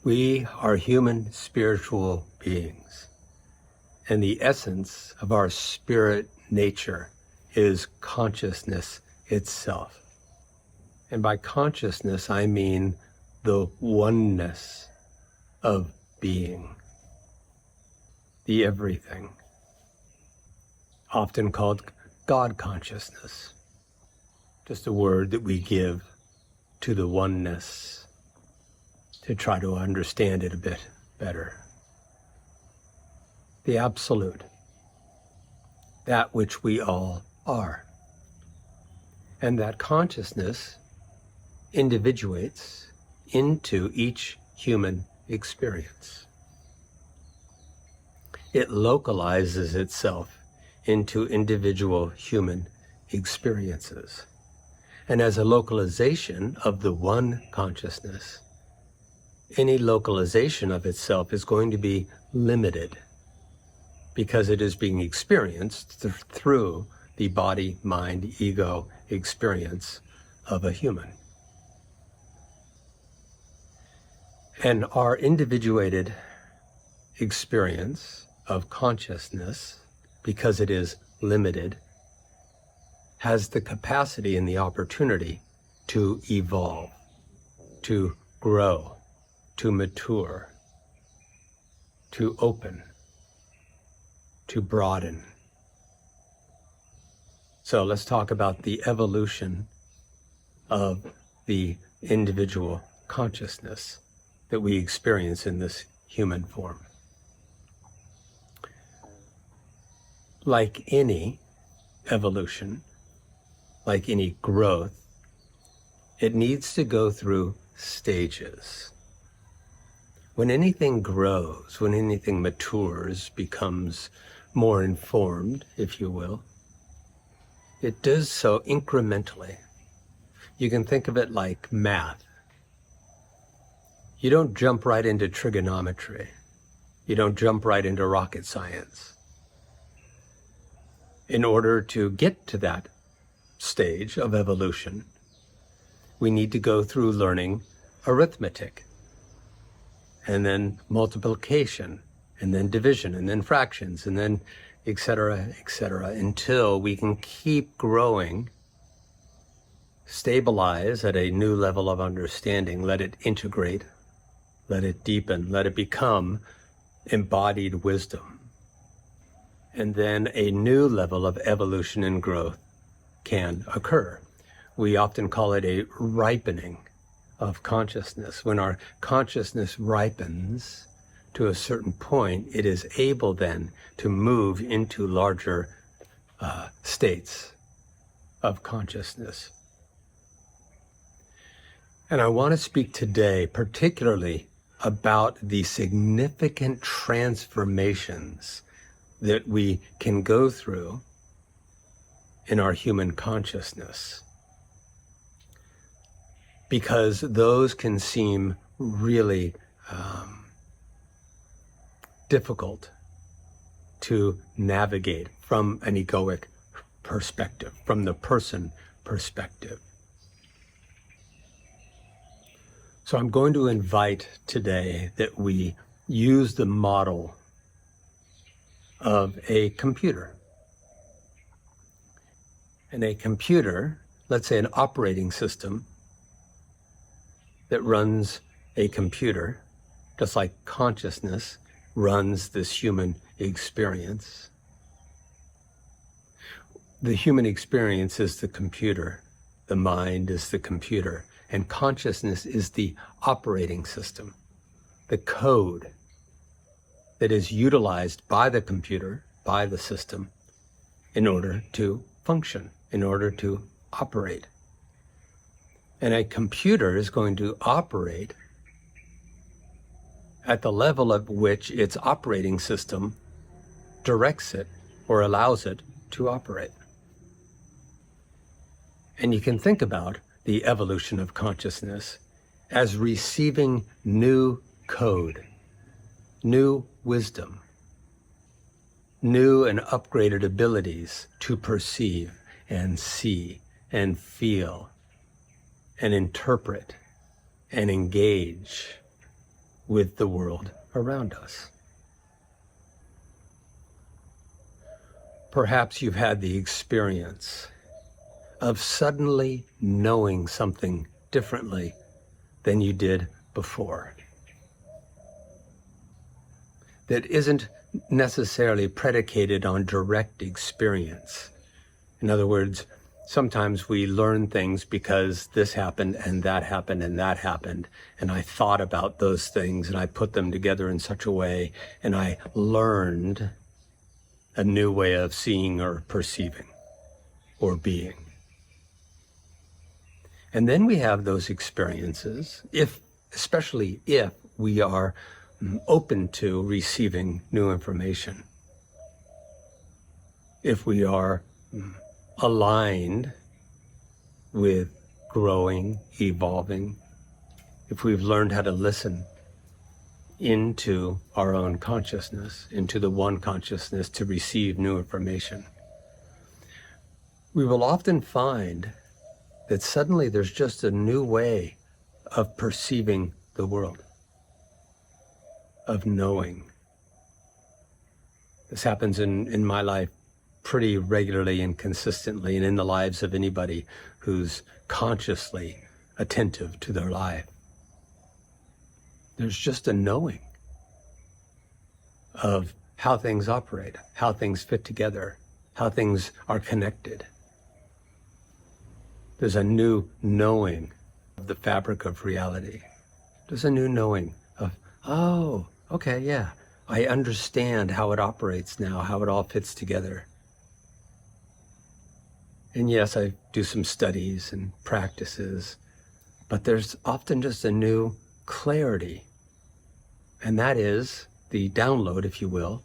We are human spiritual beings, and the essence of our spirit nature is consciousness itself. And by consciousness, I mean the oneness of being, the everything, often called God consciousness, just a word that we give to the oneness to try to understand it a bit better. The absolute, that which we all are. And that consciousness individuates into each human experience. It localizes itself into individual human experiences. And as a localization of the one consciousness, any localization of itself is going to be limited because it is being experienced through the body, mind, ego experience of a human. And our individuated experience of consciousness, because it is limited, has the capacity and the opportunity to evolve, to grow, to mature, to open, to broaden. So let's talk about the evolution of the individual consciousness that we experience in this human form. Like any evolution, like any growth, it needs to go through stages. When anything grows, when anything matures, becomes more informed, if you will, it does so incrementally. You can think of it like math. You don't jump right into trigonometry. You don't jump right into rocket science. In order to get to that stage of evolution, we need to go through learning arithmetic, and then multiplication, and then division, and then fractions, and then et cetera, until we can keep growing, stabilize at a new level of understanding, let it integrate, let it deepen, let it become embodied wisdom. And then a new level of evolution and growth can occur. We often call it a ripening of consciousness. When our consciousness ripens to a certain point, it is able then to move into larger states of consciousness. And I want to speak today particularly about the significant transformations that we can go through in our human consciousness, because those can seem really difficult to navigate from an egoic perspective, from the person perspective. So I'm going to invite today that we use the model of a computer. And a computer, let's say an operating system that runs a computer, just like consciousness runs this human experience. The human experience is the computer, the mind is the computer, and consciousness is the operating system, the code that is utilized by the computer, by the system, in order to function, in order to operate. And a computer is going to operate at the level at which its operating system directs it or allows it to operate. And you can think about the evolution of consciousness as receiving new code, new wisdom, new and upgraded abilities to perceive and see and feel and interpret and engage with the world around us. Perhaps you've had the experience of suddenly knowing something differently than you did before. That isn't necessarily predicated on direct experience. In other words, sometimes we learn things because this happened and that happened and that happened, and I thought about those things and I put them together in such a way, and I learned a new way of seeing or perceiving or being. And then we have those experiences, especially if we are open to receiving new information. If we are aligned with growing, evolving, if we've learned how to listen into our own consciousness, into the one consciousness to receive new information, we will often find that suddenly there's just a new way of perceiving the world, of knowing. This happens in my life pretty regularly and consistently, and in the lives of anybody who's consciously attentive to their life. There's just a knowing of how things operate, how things fit together, how things are connected. There's a new knowing of the fabric of reality. There's a new knowing of, oh, okay, yeah, I understand how it operates now, how it all fits together. And yes, I do some studies and practices, but there's often just a new clarity. And that is the download, if you will,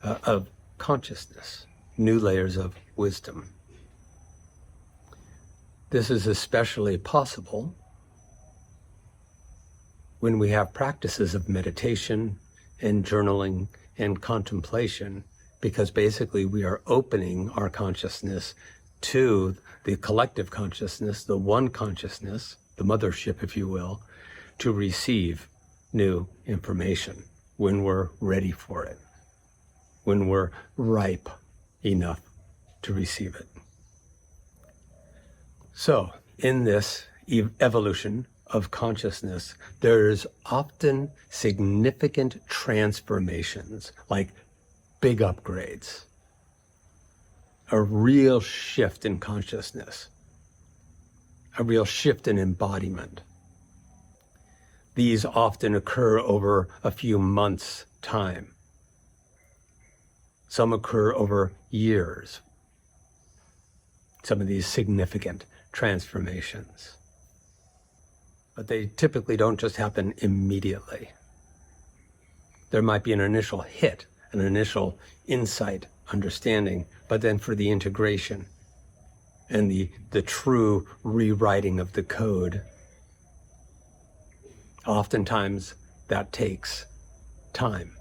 of consciousness, new layers of wisdom. This is especially possible when we have practices of meditation and journaling and contemplation, because basically we are opening our consciousness to the collective consciousness, the one consciousness, the mothership, if you will, to receive new information when we're ready for it, when we're ripe enough to receive it. So, in this evolution of consciousness, there's often significant transformations, like big upgrades, a real shift in consciousness, a real shift in embodiment. These often occur over a few months' time. Some occur over years. Some of these significant transformations. But they typically don't just happen immediately. There might be an initial hit, an initial insight, understanding, but then for the integration and the true rewriting of the code, oftentimes that takes time.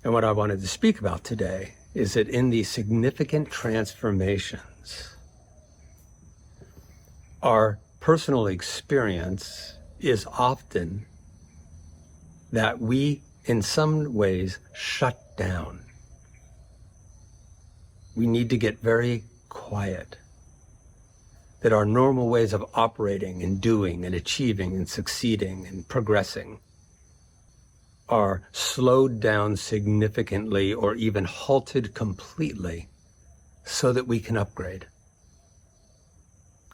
And what I wanted to speak about today is that in these significant transformations, our personal experience is often that we, in some ways, shut down. We need to get very quiet. That our normal ways of operating and doing and achieving and succeeding and progressing are slowed down significantly or even halted completely so that we can upgrade.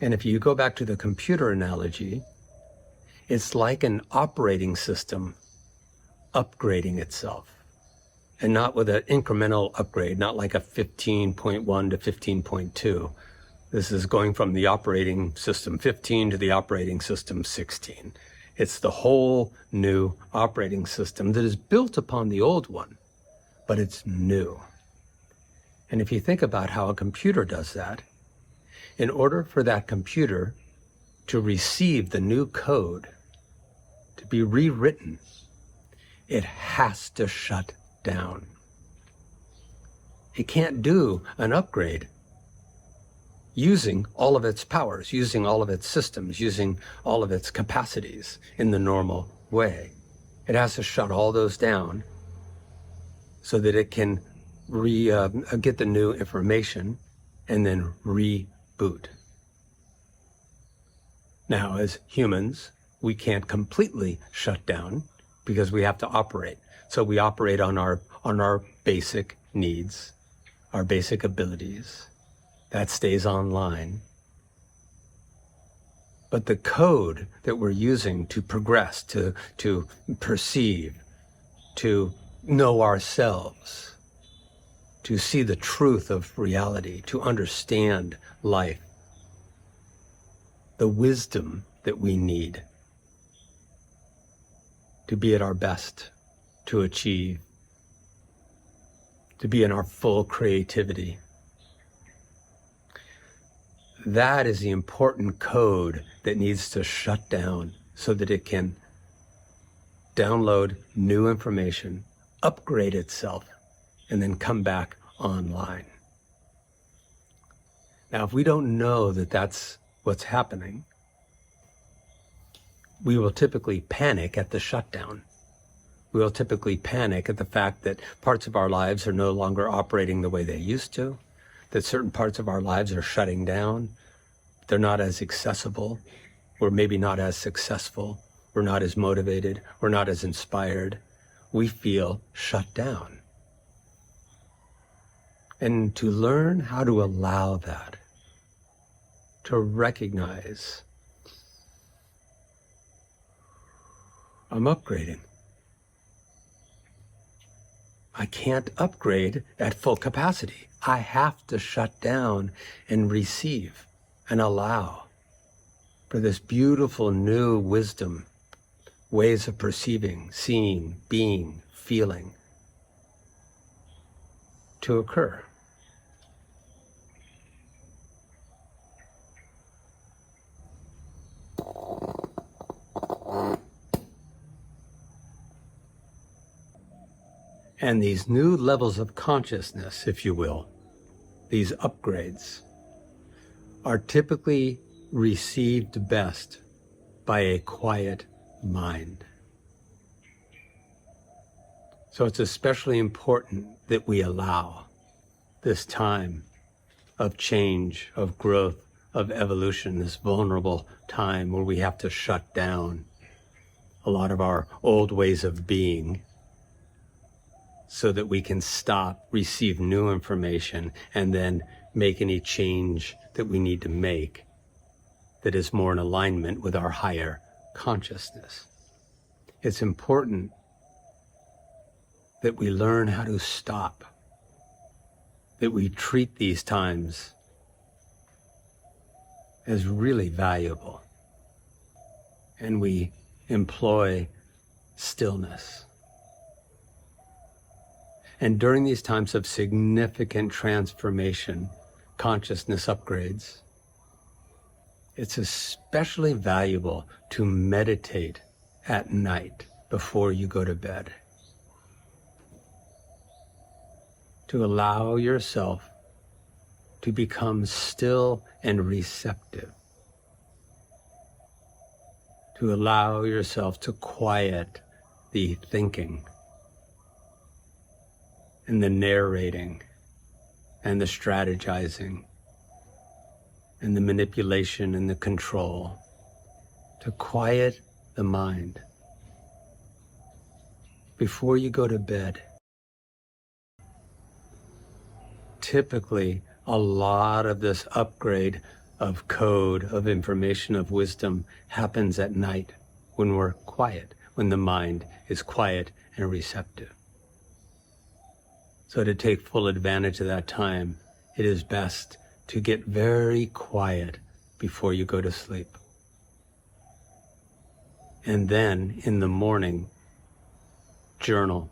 And if you go back to the computer analogy, it's like an operating system upgrading itself, and not with an incremental upgrade, not like a 15.1 to 15.2. This is going from the operating system 15 to the operating system 16. It's the whole new operating system that is built upon the old one, but it's new. And if you think about how a computer does that, in order for that computer to receive the new code, to be rewritten, it has to shut down. It can't do an upgrade using all of its powers, using all of its systems, using all of its capacities in the normal way. It has to shut all those down so that it can get the new information and then reboot. Now, as humans, we can't completely shut down because we have to operate. So we operate on our basic needs, our basic abilities. That stays online. But the code that we're using to progress, to perceive, to know ourselves, to see the truth of reality, to understand life, the wisdom that we need to be at our best, to achieve, to be in our full creativity. That is the important code that needs to shut down so that it can download new information, upgrade itself, and then come back online. Now, if we don't know that that's what's happening, we will typically panic at the shutdown. We will typically panic at the fact that parts of our lives are no longer operating the way they used to, that certain parts of our lives are shutting down. They're not as accessible. We're maybe not as successful. We're not as motivated. We're not as inspired. We feel shut down. And to learn how to allow that, to recognize, I'm upgrading. I can't upgrade at full capacity. I have to shut down and receive and allow for this beautiful new wisdom, ways of perceiving, seeing, being, feeling to occur. And these new levels of consciousness, if you will, these upgrades, are typically received best by a quiet mind. So it's especially important that we allow this time of change, of growth, of evolution, this vulnerable time where we have to shut down a lot of our old ways of being so that we can stop, receive new information, and then make any change that we need to make that is more in alignment with our higher consciousness. It's important that we learn how to stop, that we treat these times as really valuable, and we employ stillness. And during these times of significant transformation, consciousness upgrades, it's especially valuable to meditate at night before you go to bed. To allow yourself to become still and receptive. To allow yourself to quiet the thinking and the narrating and the strategizing and the manipulation and the control, to quiet the mind before you go to bed. Typically, a lot of this upgrade of code, of information, of wisdom happens at night when we're quiet, when the mind is quiet and receptive. So to take full advantage of that time, it is best to get very quiet before you go to sleep. And then in the morning, journal.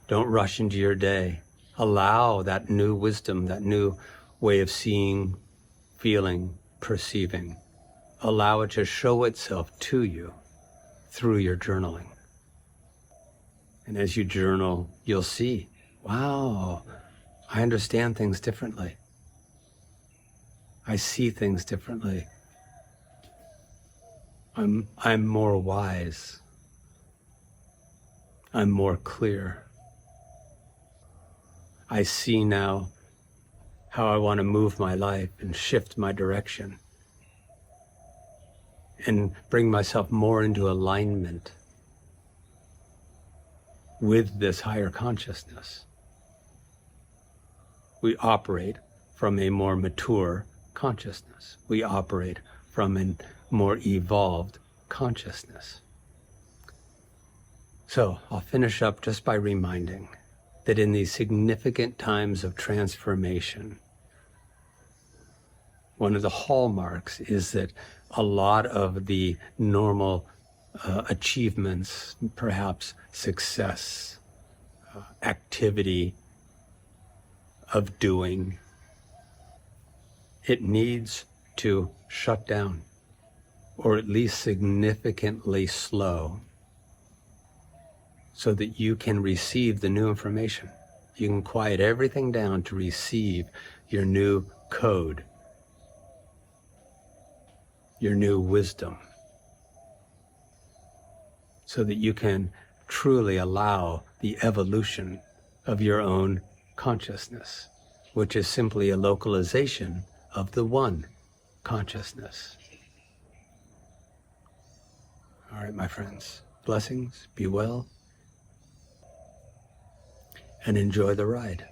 Don't rush into your day. Allow that new wisdom, that new way of seeing, feeling, perceiving. Allow it to show itself to you through your journaling. And as you journal, you'll see, wow, I understand things differently. I see things differently. I'm more wise. I'm more clear. I see now how I want to move my life and shift my direction and bring myself more into alignment with this higher consciousness. We operate from a more mature consciousness. We operate from a more evolved consciousness. So I'll finish up just by reminding that in these significant times of transformation, one of the hallmarks is that a lot of the normal achievements, perhaps success, activity of doing, it needs to shut down, or at least significantly slow, so that you can receive the new information. You can quiet everything down to receive your new code, your new wisdom, so that you can truly allow the evolution of your own consciousness, which is simply a localization of the one consciousness. All right, my friends, blessings, be well, and enjoy the ride.